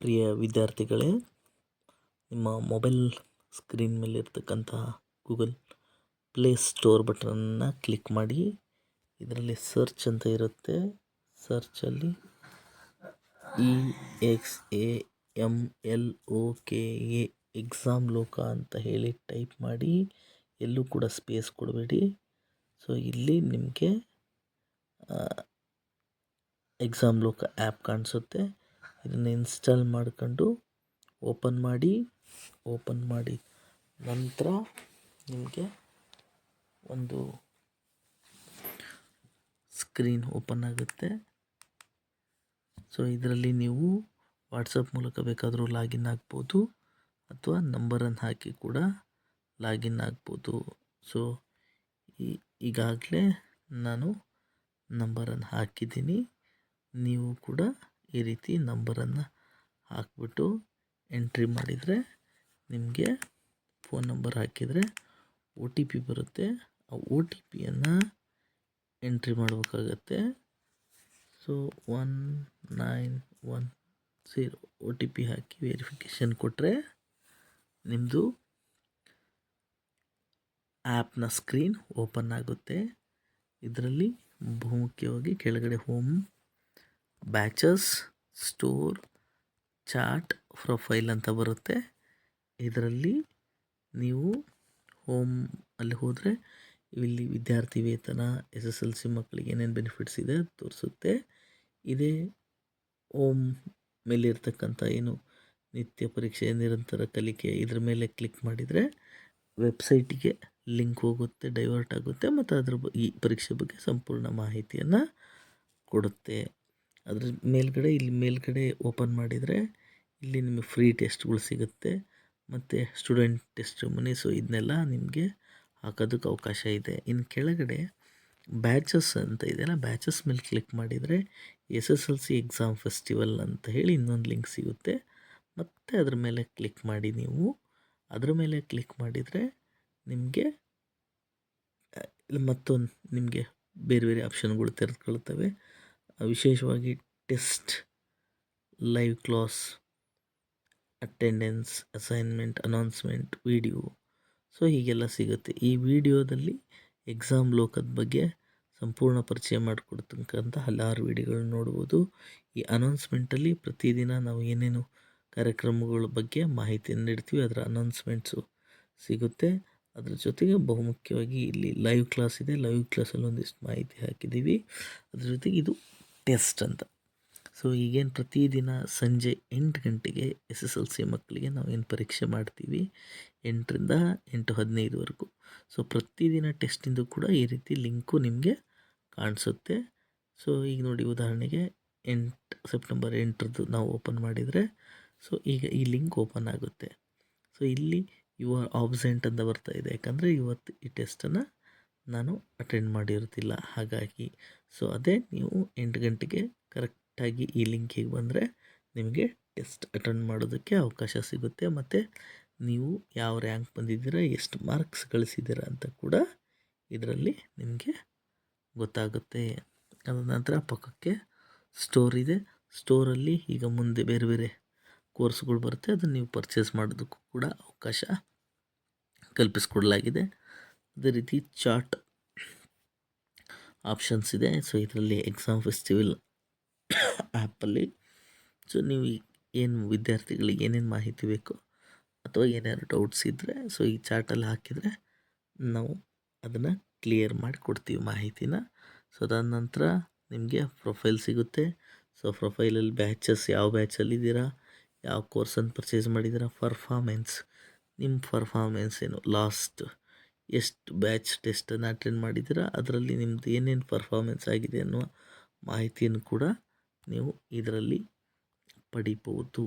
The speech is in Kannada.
ಪ್ರಿಯ ವಿದ್ಯಾರ್ಥಿಗಳೇ, ನಿಮ್ಮ ಮೊಬೈಲ್ ಸ್ಕ್ರೀನ್ ಮೇಲೆ ಇರ್ತಕ್ಕಂತಹ ಗೂಗಲ್ ಪ್ಲೇ ಸ್ಟೋರ್ ಬಟನನ್ನು ಕ್ಲಿಕ್ ಮಾಡಿ. ಇದರಲ್ಲಿ ಸರ್ಚ್ ಅಂತ ಇರುತ್ತೆ. ಸರ್ಚಲ್ಲಿ EXAMLOKA ಎಕ್ಸಾಮ್ ಲೋಕ ಅಂತ ಹೇಳಿ ಟೈಪ್ ಮಾಡಿ. ಎಲ್ಲೂ ಕೂಡ ಸ್ಪೇಸ್ ಕೊಡಬೇಡಿ. ಸೊ ಇಲ್ಲಿ ನಿಮಗೆ ಎಕ್ಸಾಮ್ ಲೋಕ ಆ್ಯಪ್ ಕಾಣಿಸುತ್ತೆ. ಇದನ್ನು ಇನ್ಸ್ಟಾಲ್ ಮಾಡ್ಕೊಂಡು ಓಪನ್ ಮಾಡಿ ನಂತರ ನಿಮಗೆ ಒಂದು ಸ್ಕ್ರೀನ್ ಓಪನ್ ಆಗುತ್ತೆ. ಸೊ ಇದರಲ್ಲಿ ನೀವು ವಾಟ್ಸಪ್ ಮೂಲಕ ಬೇಕಾದರೂ ಲಾಗಿನ್ ಆಗ್ಬೋದು ಅಥವಾ ನಂಬರನ್ನು ಹಾಕಿ ಕೂಡ ಲಾಗಿನ್ ಆಗ್ಬೋದು. ಸೊ ಈಗಾಗಲೇ ನಾನು ನಂಬರನ್ನು ಹಾಕಿದ್ದೀನಿ. ನೀವು ಕೂಡ ಈ ರೀತಿ ನಂಬರನ್ನು ಹಾಕಿಬಿಟ್ಟು ಎಂಟ್ರಿ ಮಾಡಿದರೆ ನಿಮಗೆ ಫೋನ್ ನಂಬರ್ ಹಾಕಿದರೆ OTP ಬರುತ್ತೆ. ಆ OTPಯನ್ನು ಎಂಟ್ರಿ ಮಾಡಬೇಕಾಗತ್ತೆ. ಸೊ 1910 OTP ಹಾಕಿ ವೆರಿಫಿಕೇಷನ್ ಕೊಟ್ಟರೆ ನಿಮ್ಮದು ಆ್ಯಪ್ನ ಸ್ಕ್ರೀನ್ ಓಪನ್ ಆಗುತ್ತೆ. ಇದರಲ್ಲಿ ಬಹುಮುಖ್ಯವಾಗಿ ಕೆಳಗಡೆ home, batches, store, chat, profile ಅಂತ ಬರುತ್ತೆ. ಇದರಲ್ಲಿ ನೀವು ಹೋಮ್ ಅಲ್ಲಿ ಹೋದರೆ ಇಲ್ಲಿ ವಿದ್ಯಾರ್ಥಿ ವೇತನ, SSLC ಮಕ್ಕಳಿಗೆ ಏನೇನು ಬೆನಿಫಿಟ್ಸ್ ಇದೆ ತೋರಿಸುತ್ತೆ. ಇದೇ ಹೋಮ್ ಮೇಲೆ ಇರ್ತಕ್ಕಂಥ ಏನು ನಿತ್ಯ ಪರೀಕ್ಷೆ, ನಿರಂತರ ಕಲಿಕೆ, ಇದ್ರ ಮೇಲೆ ಕ್ಲಿಕ್ ಮಾಡಿದರೆ ವೆಬ್ಸೈಟಿಗೆ ಲಿಂಕ್ ಹೋಗುತ್ತೆ, ಡೈವರ್ಟ್ ಆಗುತ್ತೆ ಮತ್ತು ಈ ಪರೀಕ್ಷೆ ಬಗ್ಗೆ ಸಂಪೂರ್ಣ ಮಾಹಿತಿಯನ್ನು ಕೊಡುತ್ತೆ. ಅದ್ರ ಮೇಲ್ಗಡೆ ಓಪನ್ ಮಾಡಿದರೆ ಇಲ್ಲಿ ನಿಮಗೆ ಫ್ರೀ ಟೆಸ್ಟ್ಗಳು ಸಿಗುತ್ತೆ ಮತ್ತು ಸ್ಟೂಡೆಂಟ್ ಟೆಸ್ಟಿಮನಿ. ಸೊ ಇದನ್ನೆಲ್ಲ ನಿಮಗೆ ಹಾಕೋದಕ್ಕೆ ಅವಕಾಶ ಇದೆ. ಇನ್ನು ಕೆಳಗಡೆ ಬ್ಯಾಚಸ್ ಅಂತ ಇದೆಯಲ್ಲ, ಬ್ಯಾಚಸ್ ಮೇಲೆ ಕ್ಲಿಕ್ ಮಾಡಿದರೆ SSLC ಎಕ್ಸಾಮ್ ಫೆಸ್ಟಿವಲ್ ಅಂತ ಹೇಳಿ ಇನ್ನೊಂದು ಲಿಂಕ್ ಸಿಗುತ್ತೆ. ಮತ್ತು ಅದ್ರ ಮೇಲೆ ಕ್ಲಿಕ್ ಮಾಡಿ. ನೀವು ಅದರ ಮೇಲೆ ಕ್ಲಿಕ್ ಮಾಡಿದರೆ ನಿಮಗೆ ಮತ್ತೊಂದು ನಿಮಗೆ ಬೇರೆ ಬೇರೆ ಆಪ್ಷನ್ಗಳು ತೆರೆದುಕೊಳ್ತವೆ. ವಿಶೇಷವಾಗಿ test, live class, attendance, assignment, announcement, video, so ಹೀಗೆಲ್ಲ ಸಿಗುತ್ತೆ. ಈ ವಿಡಿಯೋದಲ್ಲಿ ಎಕ್ಸಾಮ್ ಲೋಕದ ಬಗ್ಗೆ ಸಂಪೂರ್ಣ ಪರಿಚಯ ಮಾಡಿಕೊಡ್ತಕ್ಕಂಥ ಹಲವಾರು ವಿಡಿಯೋಗಳನ್ನ ನೋಡ್ಬೋದು. ಈ ಅನೌನ್ಸ್ಮೆಂಟಲ್ಲಿ ಪ್ರತಿದಿನ ನಾವು ಏನೇನು ಕಾರ್ಯಕ್ರಮಗಳ ಬಗ್ಗೆ ಮಾಹಿತಿಯನ್ನು ನೀಡ್ತೀವಿ ಅದರ ಅನೌನ್ಸ್ಮೆಂಟ್ಸು ಸಿಗುತ್ತೆ. ಅದ್ರ ಜೊತೆಗೆ ಬಹುಮುಖ್ಯವಾಗಿ ಇಲ್ಲಿ ಲೈವ್ ಕ್ಲಾಸ್ ಇದೆ. ಲೈವ್ ಕ್ಲಾಸಲ್ಲಿ ಒಂದಿಷ್ಟು ಮಾಹಿತಿ ಹಾಕಿದ್ದೀವಿ. ಅದ್ರ ಜೊತೆಗೆ ಇದು ಟೆಸ್ಟ್ ಅಂತ. ಸೊ ಈಗೇನು ಪ್ರತಿದಿನ ಸಂಜೆ 8 ಗಂಟೆಗೆ SSLC ಮಕ್ಕಳಿಗೆ ನಾವು ಏನು ಪರೀಕ್ಷೆ ಮಾಡ್ತೀವಿ 8ರಿಂದ 8:15ವರೆಗೂ. ಸೊ ಪ್ರತಿದಿನ ಟೆಸ್ಟಿಂದು ಕೂಡ ಈ ರೀತಿ ಲಿಂಕು ನಿಮಗೆ ಕಾಣಿಸುತ್ತೆ. ಸೊ ಈಗ ನೋಡಿ, ಉದಾಹರಣೆಗೆ ಸೆಪ್ಟೆಂಬರ್ 8ರದ್ದು ನಾವು ಓಪನ್ ಮಾಡಿದರೆ ಸೊ ಈಗ ಈ ಲಿಂಕ್ ಓಪನ್ ಆಗುತ್ತೆ. ಸೊ ಇಲ್ಲಿ ಯು ಆರ್ ಆಬ್ಸೆಂಟ್ ಅಂತ ಬರ್ತಾ ಇದೆ, ಯಾಕಂದರೆ ಇವತ್ತು ಈ ಟೆಸ್ಟನ್ನು ನಾನು ಅಟೆಂಡ್ ಮಾಡಿರ್ತಿಲ್ಲ, ಹಾಗಾಗಿ. ಸೊ ಅದೇ ನೀವು 8 ಗಂಟೆಗೆ ಕರೆಕ್ಟಾಗಿ ಈ ಲಿಂಕಿಗೆ ಬಂದರೆ ನಿಮಗೆ ಟೆಸ್ಟ್ ಅಟೆಂಡ್ ಮಾಡೋದಕ್ಕೆ ಅವಕಾಶ ಸಿಗುತ್ತೆ. ಮತ್ತು ನೀವು ಯಾವ ರ್ಯಾಂಕ್ ಬಂದಿದ್ದೀರಾ, ಎಷ್ಟು ಮಾರ್ಕ್ಸ್ ಗಳಿಸಿದ್ದೀರಾ ಅಂತ ಕೂಡ ಇದರಲ್ಲಿ ನಿಮಗೆ ಗೊತ್ತಾಗುತ್ತೆ. ಅದ ನಂತರ ಪಕ್ಕಕ್ಕೆ ಸ್ಟೋರ್ ಇದೆ. ಸ್ಟೋರಲ್ಲಿ ಈಗ ಮುಂದೆ ಬೇರೆ ಬೇರೆ ಕೋರ್ಸ್ಗಳು ಬರುತ್ತೆ. ಅದನ್ನು ನೀವು ಪರ್ಚೇಸ್ ಮಾಡೋದಕ್ಕೂ ಕೂಡ ಅವಕಾಶ ಕಲ್ಪಿಸಿಕೊಡಲಾಗಿದೆ. ಅದೇ ರೀತಿ ಚಾಟ್ ಆಪ್ಷನ್ಸ್ ಇದೆ. ಸೊ ಇದರಲ್ಲಿ ಎಕ್ಸಾಮ್ ಫೆಸ್ಟಿವಲ್ ಆ್ಯಪಲ್ಲಿ ಸೊ ನೀವು ಏನು ವಿದ್ಯಾರ್ಥಿಗಳಿಗೆ ಏನೇನು ಮಾಹಿತಿ ಬೇಕು ಅಥವಾ ಏನಾದ್ರು ಡೌಟ್ಸ್ ಇದ್ದರೆ ಸೊ ಈ ಚಾಟಲ್ಲಿ ಹಾಕಿದರೆ ನಾವು ಅದನ್ನು ಕ್ಲಿಯರ್ ಮಾಡಿ ಕೊಡ್ತೀವಿ ಮಾಹಿತಿನ. ಸೊ ಅದಾದ ನಂತರ ನಿಮಗೆ ಪ್ರೊಫೈಲ್ ಸಿಗುತ್ತೆ. ಸೊ ಪ್ರೊಫೈಲಲ್ಲಿ ಬ್ಯಾಚಸ್, ಯಾವ ಬ್ಯಾಚಲ್ಲಿದ್ದೀರಾ, ಯಾವ ಕೋರ್ಸನ್ನು ಪರ್ಚೇಸ್ ಮಾಡಿದ್ದೀರಾ, ಪರ್ಫಾಮೆನ್ಸ್, ನಿಮ್ಮ ಪರ್ಫಾಮೆನ್ಸ್ ಏನು, ಲಾಸ್ಟ್ ಎಷ್ಟು ಬ್ಯಾಚ್ ಟೆಸ್ಟನ್ನು ಅಟೆಂಡ್ ಮಾಡಿದ್ದೀರಾ, ಅದರಲ್ಲಿ ನಿಮ್ಮದು ಏನೇನು ಪರ್ಫಾಮೆನ್ಸ್ ಆಗಿದೆ ಅನ್ನುವ ಮಾಹಿತಿಯನ್ನು ಕೂಡ ನೀವು ಇದರಲ್ಲಿ ಪಡಿಬೋದು.